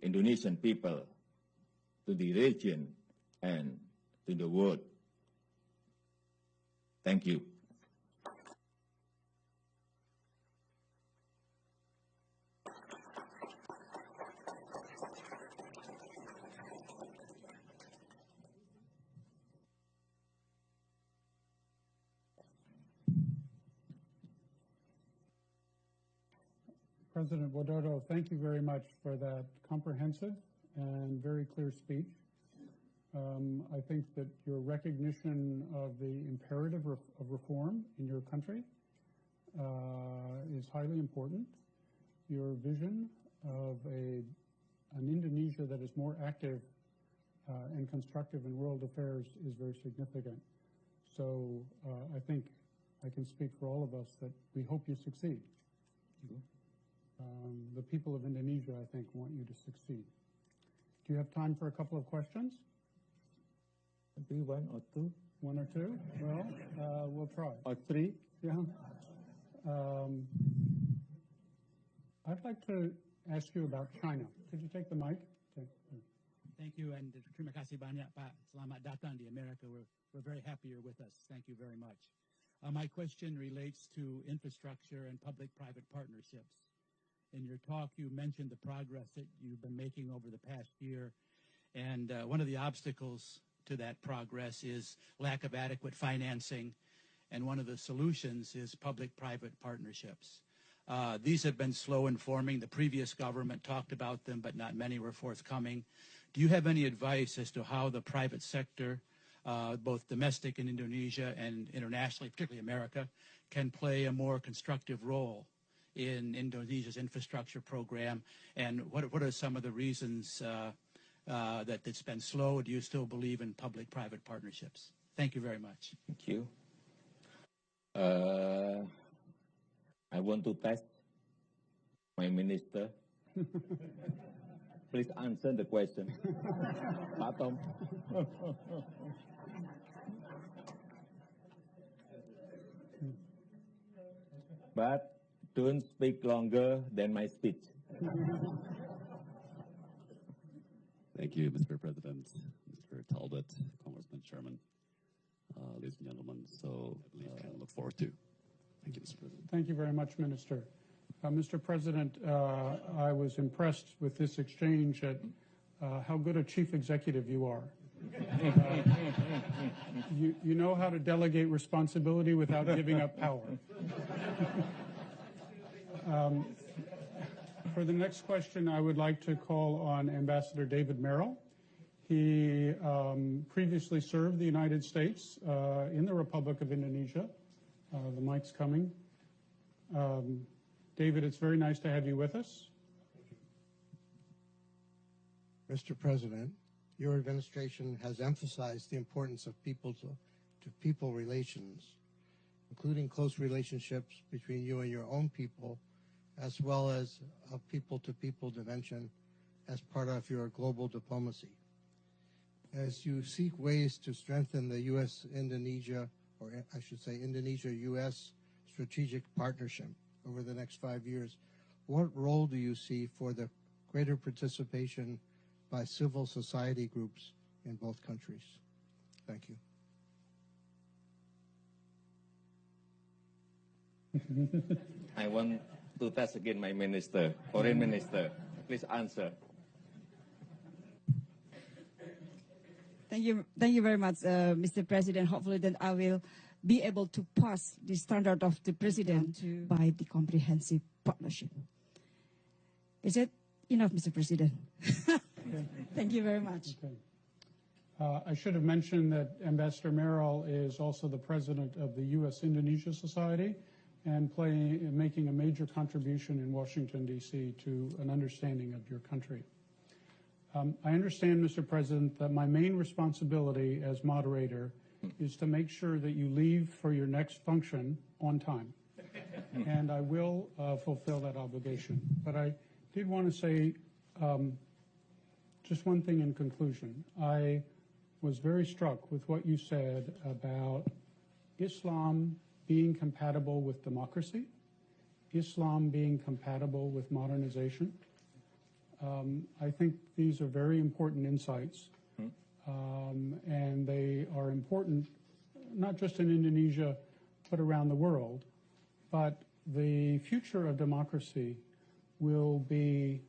Indonesian people, to the region, and to the world. Thank you. President Widodo, thank you very much for that comprehensive and very clear speech. I think that your recognition of the imperative of reform in your country is highly important. Your vision of an Indonesia that is more active and constructive in world affairs is very significant. So I think I can speak for all of us that we hope you succeed. The people of Indonesia, I think, want you to succeed. Do you have time for a couple of questions? Maybe one or two. One or two? Well, we'll try. Or three? Yeah. I'd like to ask you about China. Could you take the mic? Thank you, and terima kasih banyak, Pak. Selamat datang di America. We're very happy you're with us. Thank you very much. My question relates to infrastructure and public-private partnerships. In your talk, you mentioned the progress that you've been making over the past year, and one of the obstacles to that progress is lack of adequate financing, and one of the solutions is public-private partnerships. These have been slow in forming. The previous government talked about them, but not many were forthcoming. Do you have any advice as to how the private sector, both domestic in Indonesia and internationally, particularly America, can play a more constructive role in Indonesia's infrastructure program? And what are some of the reasons that it's been slow? Do you still believe in public-private partnerships? Thank you very much. Thank you. I want to test my minister. Please answer the question. Pak Tom. But don't speak longer than my speech. Thank you, Mr. President, Mr. Talbot, Congressman Sherman, ladies and gentlemen. So I look forward to. Thank you, Mr. President. Thank you very much, Minister. Mr. President, I was impressed with this exchange at how good a chief executive you are. You know how to delegate responsibility without giving up power. For the next question, I would like to call on Ambassador David Merrill. He previously served the United States in the Republic of Indonesia. The mic's coming. David, it's very nice to have you with us. Mr. President, your administration has emphasized the importance of people-to-people relations, including close relationships between you and your own people, as well as a people-to-people dimension as part of your global diplomacy. As you seek ways to strengthen the U.S.-Indonesia, or I should say Indonesia-U.S. strategic partnership over the next 5 years, what role do you see for the greater participation by civil society groups in both countries? Thank you. I want to test again my minister, foreign minister. Please answer. Thank you very much, Mr. President. Hopefully that I will be able to pass the standard of the President by the comprehensive partnership. Is it enough, Mr. President? Thank you very much. Okay. I should have mentioned that Ambassador Merrill is also the president of the U.S.-Indonesia Society and making a major contribution in Washington, D.C. to an understanding of your country. I understand, Mr. President, that my main responsibility as moderator is to make sure that you leave for your next function on time. And I will fulfill that obligation. But I did want to say just one thing in conclusion. I was very struck with what you said about Islam being compatible with democracy, Islam being compatible with modernization. I think these are very important insights, and they are important not just in Indonesia, but around the world. But the future of democracy will be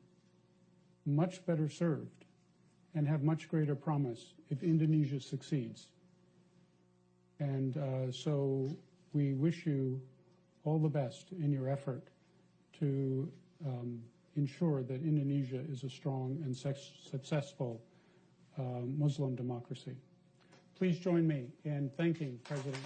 much better served and have much greater promise if Indonesia succeeds. And so we wish you all the best in your effort to ensure that Indonesia is a strong and successful Muslim democracy. Please join me in thanking President